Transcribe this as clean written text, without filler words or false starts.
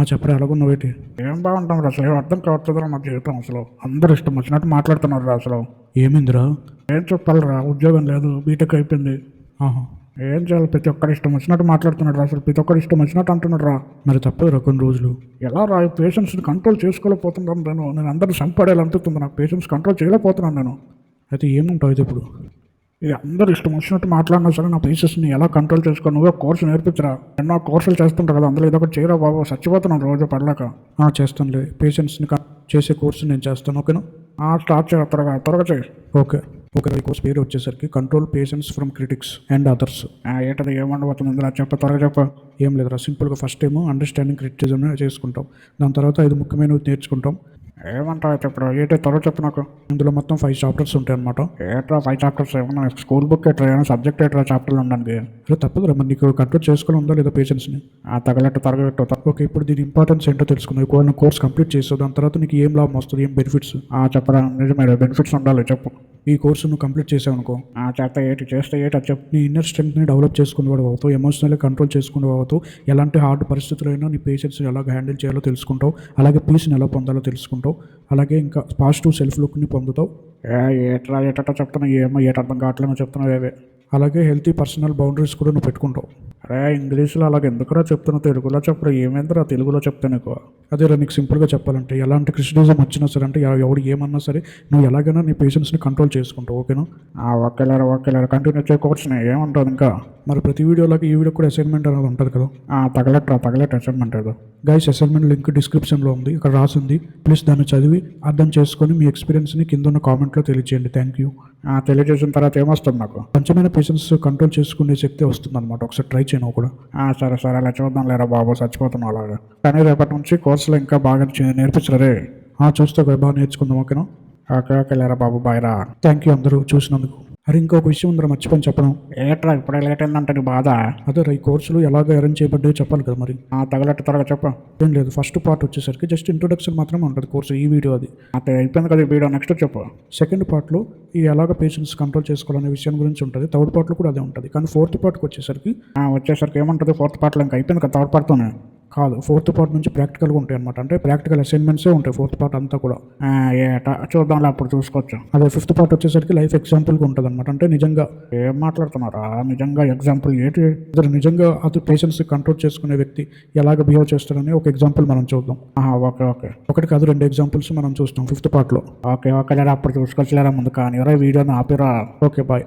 చెప్పరా ఎలాగున్నావేటి? ఏం బాగుంటాం రా, అసలు ఏం అర్థం కావట్లేదురా నా జీవితం. అసలు అందరూ ఇష్టం వచ్చినట్టు మాట్లాడుతున్నారు రా. అసలు ఏమైందిరా? ఏం చెప్పాలిరా, ఉద్యోగం లేదు, బీటెక్ అయిపోయింది. ఆహా, ఏం చేయాలి? ప్రతి ఒక్కరు ఇష్టం వచ్చినట్టు మాట్లాడుతున్నాడు రా. అసలు ప్రతి ఒక్కరు ఇష్టం వచ్చినట్టు అంటున్నాడు రా. మరి తప్పదురా కొన్ని రోజులు. ఎలా రా, ఈ పేషెన్స్ని కంట్రోల్ చేసుకోలేకపోతున్నాను నేను అందరిని చంపడేయాలనిపిస్తుంది నాకు. పేషెన్స్ కంట్రోల్ చేయలేకపోతున్నాను నేను. అయితే ఏముంటావు అయితే ఇప్పుడు? ఇది అందరూ ఇష్టం వచ్చినట్టు మాట్లాడినా సరే నా పేషెన్స్ని ఎలా కంట్రోల్ చేసుకో, నువ్వే కోర్సు నేర్పించరా. ఎన్నో కోర్సులు చేస్తుంటారు కదా, అందులో ఇదొకటి చేయరా బాబు, చచ్చిపోతున్నాను రోజు పడలేక. చేస్తానులే, పేషెన్స్ని చేసే కోర్సు నేను చేస్తాను, ఓకేనా? స్టార్ట్ చేయ, త్వరగా త్వరగా చేయి. Okay okay. ఈ కోర్స్ పేరు వచ్చేసరికి control patience from critics and others. ఏంటది, ఏమండబోతుంది ఇందులో? చెప్ప, త్వరగా చెప్ప. ఏం లేదురా, సింపుల్గా ఫస్ట్ ఏమో అండర్స్టాండింగ్ క్రిటిసిజం చేసుకుంటాం. దాని తర్వాత 5 ముఖ్యమైనవి నేర్చుకుంటాం. ఏమంటావు చెప్పు, ఏంటో త్వరగా చెప్పు నాకు. ఇందులో మొత్తం 5 చాప్టర్స్ ఉంటాయి అనమాట. ఏట్రా 5 చాప్టర్స్? ఏమన్నా స్కూల్ బుక్ ఎట్రా, ఏమైనా సబ్జెక్ట్ ఎట్రా చాప్టర్లు ఉండడానికి? తప్పదురా, మరి నీకు కంట్రోల్ చేసుకుని ఉందా లేదా పేషెన్స్ని? తగలట్టు త్వరగా పెట్టు. ఓకే, ఇప్పుడు దీని ఇంపార్టెన్స్ ఏంటో తెలుసుకుందాం. ఎక్కువ కోర్స్ కంప్లీట్ చేస్తావు, దాని తర్వాత నీకు ఏం లాభం వస్తుంది, ఏం బెనిఫిట్స్? చెప్పరా, నిజమే బెనిఫిట్స్ ఉండాలి, చెప్పు. ఈ కోర్సు నువ్వు కంప్లీట్ చేసావు అనుకో, చేస్తే అది చెప్పు. నీ ఇన్నర్ స్ట్రెంగ్త్ని డెవలప్ చేసుకునేవాడు అవుతావు, ఎమోషనల్గా కంట్రోల్ చేసుకునేవాడు అవుతావు, ఎలాంటి హార్డ్ పరిస్థితులైనా నీ పేషెన్స్ని ఎలా హ్యాండిల్ చేయాలో తెలుసుకుంటావు, అలాగే పీస్ని ఎలా పొందాలో తెలుసుకుంటావు, అలాగే ఇంకా పాజిటివ్ సెల్ఫ్ లుక్ని పొందుతావు. ఏటా చెప్తున్నావు, ఏమో ఏట అర్థం కావట్లేమో చెప్తున్నావు ఏవే. అలాగే హెల్తీ పర్సనల్ బౌండరీస్ కూడా నువ్వు పెట్టుకుంటావు. ఇంగ్లీష్లో అలాగే ఎందుకురా చెప్తున్నావు, తెలుగులో చెప్పరా. ఏమైందిరా తెలుగులో చెప్తే నీకు? అదేరా, నీకు సింపుల్గా చెప్పాలంటే ఎలాంటి క్రిటిసిజం వచ్చినా సరే, అంటే ఎవడు ఏమన్నా సరే, నువ్వు ఎలాగైనా నీ పేషెన్స్ని కంట్రోల్ చేసుకుంటావు, ఓకేనా? ఓకేలేరా కంటిన్యూ చేయకోవచ్చునే, ఏముంటుంది ఇంకా. మరి ప్రతి వీడియోలోకి ఈ వీడియో కూడా అసైన్మెంట్ అనేది ఉంటుంది కదా. తగలెట్ అసైన్మెంట్ ఏదో. గైస్, అసైన్మెంట్ లింక్ డిస్క్రిప్షన్లో ఉంది, ఇక్కడ రాసింది. ప్లీజ్ దాన్ని చదివి అర్థం చేసుకొని మీ ఎక్స్పీరియన్స్ని కింద ఉన్న కామెంట్లో తెలియజేయండి. Thank you. తెలియజేసిన తర్వాత ఏమొస్తుంది నాకు? కొంచెమైనా పేషెన్స్ కంట్రోల్ చేసుకునే శక్తి వస్తుంది అనమాట. ఒకసారి ట్రై చేయను కూడా. సరే అలా చూద్దాం లేరా బాబు, చచ్చిపోతున్నావు అలాగా. కానీ రేపటి నుంచి కోర్సులో ఇంకా బాగా నేర్పించరే. చూస్తే బాగా నేర్చుకుందాం, ఓకేనా? ఓకే లేరా బాబు, బాయ్ రా. థ్యాంక్ యూ అందరూ చూసినందుకు. అరే, ఇంకొక విషయం ఉందిరా, మర్చిపోయి చెప్పడం. ఏట్రా ఇప్పుడే లేట్ అయిందంటే నీ బాధ? అదేరా, ఈ కోర్సులు ఎలాగ అరేంజ్ చేయబడ్డాయో చెప్పాలి కదా మరి. తగలట్టు త్వరగా చెప్ప. ఏం లేదు, ఫస్ట్ పార్ట్ వచ్చేసరికి జస్ట్ ఇంట్రొడక్షన్ మాత్రమే ఉంటుంది కోర్సు, ఈ వీడియో అది. అయిపోయింది కదా ఈ వీడియో, నెక్స్ట్ చెప్పు. సెకండ్ పార్ట్లో ఈ ఎలాగ పేషెన్స్ కంట్రోల్ చేసుకోవాలనే విషయం గురించి ఉంటుంది. థర్డ్ పార్ట్లో కూడా అదే ఉంటుంది. కానీ ఫోర్త్ పార్ట్కి వచ్చేసరికి ఏముంటుంది ఫోర్త్ పార్ట్లో? ఇంకా అయిపోయింది కదా థర్డ్ పార్ట్తోనే. కాదు, ఫోర్త్ పార్ట్ నుంచి ప్రాక్టికల్గా ఉంటాయి అనమాట. అంటే ప్రాక్టికల్ అసైన్మెంట్సే ఉంటాయి ఫోర్త్ పార్ట్ అంతా కూడా. చూద్దాంలే, అప్పుడు చూసుకోవచ్చు. అదే ఫిఫ్త్ పార్ట్ వచ్చేసరికి లైఫ్ ఎగ్జాంపుల్గా ఉంటుంది అనమాట. అంటే నిజంగా ఏం మాట్లాడుతున్నారా, నిజంగా ఎగ్జాంపుల్ ఏంటి? నిజంగా అది పేషెన్స్ కంట్రోల్ చేసుకునే వ్యక్తి ఎలాగ బిహేవ్ చేస్తాడని ఒక ఎగ్జాంపుల్ మనం చూద్దాం. ఓకే ఒకటి కాదు, 2 ఎగ్జాంపుల్స్ మనం చూస్తాం ఫిఫ్త్ పార్ట్లో. ఓకే అప్పుడు చూసుకోవచ్చులేరా ముందు, కానీ వీడియోని ఆపిరా. Okay bye.